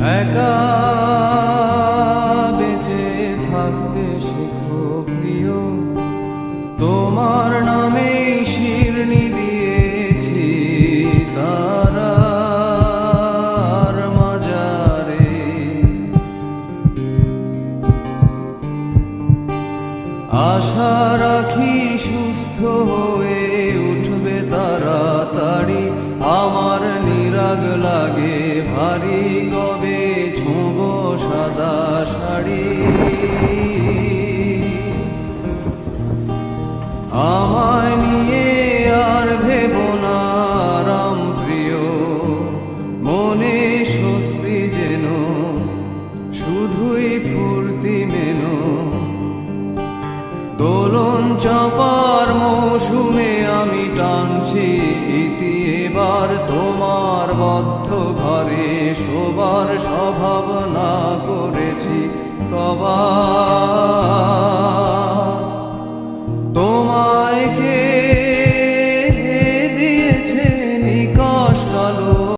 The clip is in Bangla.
একা বেঁচে থাকতে শেখো প্রিয়, তোমার নামে শিরনি দিয়েছি তারার মাজারে। আশা রাখি সুস্থ হয়ে উঠবে তাড়াতাড়ি, আমার নিরাগ লাগে ভারী, কবে ছোঁব সাদা শাড়ি। আমায় নিয়ে আর ভেবো না রাম প্রিয়, মনে স্বস্তি যেন শুধুই ফুর্তি মেনো। দোলন চাপার মৌসুমে আমি টানছি ইতি, এবার তোমার বদ্ধ ঘরে শোবার স্বভাবনা করেছি কবার।